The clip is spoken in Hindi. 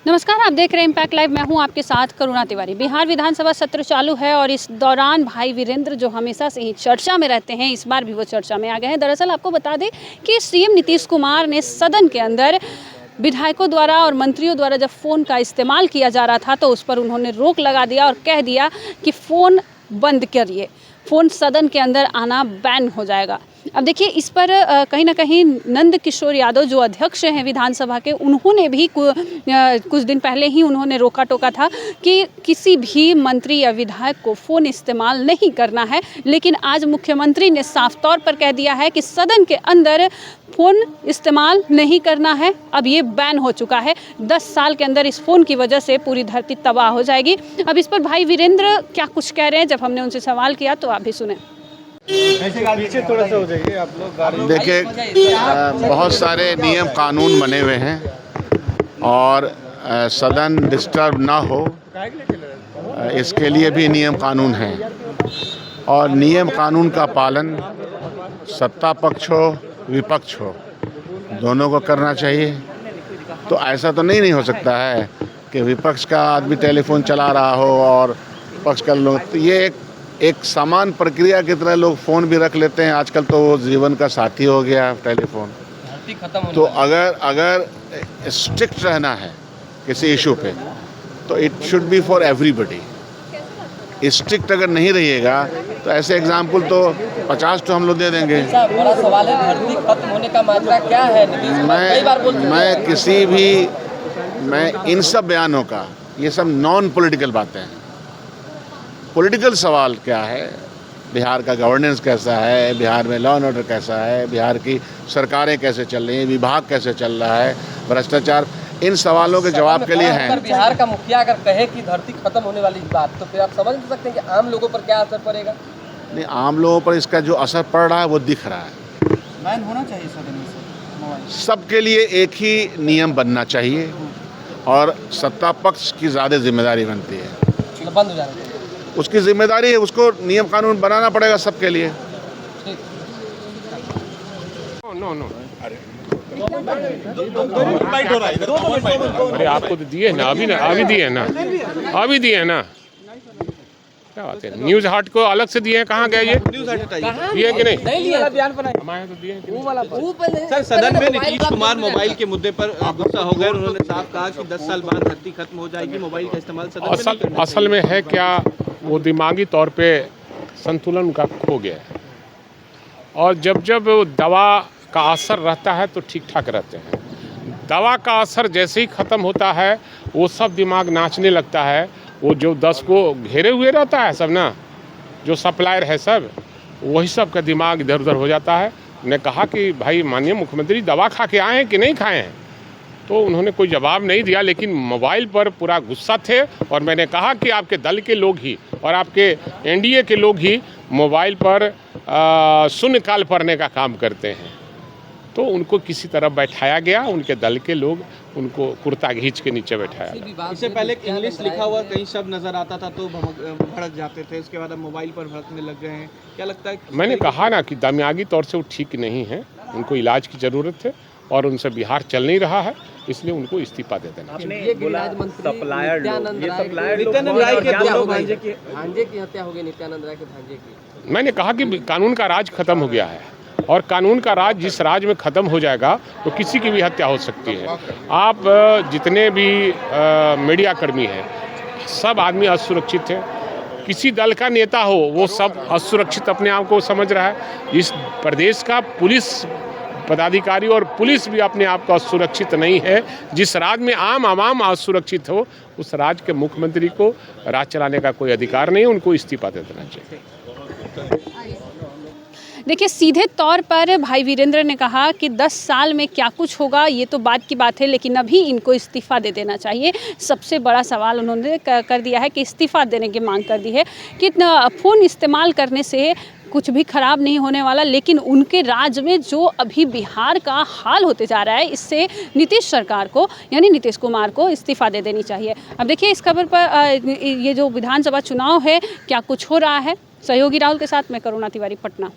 नमस्कार, आप देख रहे हैं इम्पैक्ट लाइव। मैं हूं आपके साथ करुणा तिवारी। बिहार विधानसभा सत्र चालू है और इस दौरान भाई वीरेंद्र जो हमेशा से ही चर्चा में रहते हैं, इस बार भी वो चर्चा में आ गए हैं। दरअसल आपको बता दें कि सीएम नीतीश कुमार ने सदन के अंदर विधायकों द्वारा और मंत्रियों द्वारा जब फ़ोन का इस्तेमाल किया जा रहा था तो उस पर उन्होंने रोक लगा दिया और कह दिया कि फ़ोन बंद करिए, फ़ोन सदन के अंदर आना बैन हो जाएगा। अब देखिए, इस पर कहीं ना कहीं नंद किशोर यादव जो अध्यक्ष हैं विधानसभा के, उन्होंने भी कुछ दिन पहले ही उन्होंने रोका टोका था कि किसी भी मंत्री या विधायक को फ़ोन इस्तेमाल नहीं करना है। लेकिन आज मुख्यमंत्री ने साफ तौर पर कह दिया है कि सदन के अंदर फ़ोन इस्तेमाल नहीं करना है। अब ये बैन हो चुका है। 10 साल के अंदर इस फ़ोन की वजह से पूरी धरती तबाह हो जाएगी। अब इस पर भाई वीरेंद्र क्या कुछ कह रहे हैं, जब हमने उनसे सवाल किया तो आप भी सुने। थोड़ा सा हो जाइए आप लोग। देखिए, बहुत सारे नियम कानून बने हुए हैं और सदन डिस्टर्ब ना हो इसके लिए भी नियम कानून हैं और नियम कानून का पालन सत्ता पक्ष हो विपक्ष हो दोनों को करना चाहिए। तो ऐसा तो नहीं हो सकता है कि विपक्ष का आदमी टेलीफोन चला रहा हो और पक्ष का लोग, तो ये एक समान प्रक्रिया की तरह लोग फ़ोन भी रख लेते हैं। आजकल तो वो जीवन का साथी हो गया टेलीफोन। तो अगर स्ट्रिक्ट रहना है किसी इशू पे तो it should be for everybody. Strict अगर नहीं रहिएगा तो ऐसे एग्जाम्पल तो 50 तो हम लोग दे देंगे। बड़ा सवाल है, धरती खत्म होने का माजरा क्या है? मैं इन सब बयानों का, ये सब नॉन पॉलिटिकल बातें हैं। पॉलिटिकल सवाल क्या है, बिहार का गवर्नेंस कैसा है, बिहार में लॉ एंड ऑर्डर कैसा है, बिहार की सरकारें कैसे चल रही हैं, विभाग कैसे चल रहा है, भ्रष्टाचार, इन सवालों के जवाब के लिए हैं। बिहार का मुखिया अगर कहे कि धरती खत्म होने वाली बात, तो फिर आप समझ नहीं सकते कि आम लोगों पर क्या असर पड़ेगा? नहीं, आम लोगों पर इसका जो असर पड़ रहा है वो दिख रहा है। बैन होना चाहिए सदन से। सबके लिए एक ही नियम बनना चाहिए और सत्ता पक्ष की ज़्यादा जिम्मेदारी बनती है। बंद हो जाना चाहिए, उसकी जिम्मेदारी है, उसको नियम कानून बनाना पड़ेगा सबके लिए। नो अरे आपको तो दिए ना, अभी दिए ना क्या बात है। न्यूज़ हट को अलग से दिए हैं, कहाँ गए ये? दिए कि नहीं? हमारे तो दिए हैं। सर, सदन में नीतीश कुमार मोबाइल के मुद्दे पर गुस्सा हो गए। उन्होंने साफ कहा कि 10 साल बाद धरती खत्म हो जाएगी, मोबाइल का इस्तेमाल सदन में असल में है क्या, वो दिमागी तौर पे संतुलन उनका खो गया है और जब वो दवा का असर रहता है तो ठीक ठाक रहते हैं। दवा का असर जैसे ही ख़त्म होता है वो सब दिमाग नाचने लगता है। वो जो 10 को घेरे हुए रहता है सब ना, जो सप्लायर है सब, वही सब का दिमाग इधर उधर हो जाता है। ने कहा कि भाई माननीय मुख्यमंत्री दवा खा के आए हैं कि नहीं खाए हैं, तो उन्होंने कोई जवाब नहीं दिया, लेकिन मोबाइल पर पूरा गुस्सा थे। और मैंने कहा कि आपके दल के लोग ही और आपके एनडीए के लोग ही मोबाइल पर शून्यकाल पढ़ने का काम करते हैं, तो उनको किसी तरह बैठाया गया। उनके दल के लोग उनको कुर्ता घींच के नीचे बैठाया। इससे पहले इंग्लिश लिखा हुआ कहीं शब्द नजर आता था तो भड़क जाते थे, उसके बाद अब मोबाइल पर भड़कने लग गए हैं। क्या लगता है? मैंने कहा ना कि दिमागी तौर से वो ठीक नहीं है, उनको इलाज की ज़रूरत है और उनसे बिहार चल नहीं रहा है, इसलिए उनको इस्तीफा दे देना चाहिए। मैंने कहा कि कानून का राज खत्म हो गया है और कानून का राज जिस राज में ख़त्म हो जाएगा तो किसी की भी हत्या हो सकती है। आप जितने भी मीडिया कर्मी हैं, सब आदमी असुरक्षित है। किसी दल का नेता हो, वो सब असुरक्षित अपने आप को समझ रहा है। इस प्रदेश का पुलिस पदाधिकारी और पुलिस भी अपने आप को असुरक्षित नहीं है। जिस राज्य में आम आवाम असुरक्षित हो, उस राज्य के मुख्यमंत्री को राज चलाने का कोई अधिकार नहीं है, उनको इस्तीफा दे देना चाहिए। देखिए, सीधे तौर पर भाई वीरेंद्र ने कहा कि 10 साल में क्या कुछ होगा ये तो बात की बात है, लेकिन अभी इनको इस्तीफ़ा दे देना चाहिए। सबसे बड़ा सवाल उन्होंने कर दिया है कि इस्तीफ़ा देने की मांग कर दी है कि फ़ोन इस्तेमाल करने से कुछ भी खराब नहीं होने वाला, लेकिन उनके राज्य में जो अभी बिहार का हाल होते जा रहा है, इससे नीतीश सरकार को यानी नीतीश कुमार को इस्तीफ़ा दे देनी चाहिए। अब देखिए, इस खबर पर ये जो विधानसभा चुनाव है क्या कुछ हो रहा है। सहयोगी राहुल के साथ मैं करुणा तिवारी, पटना।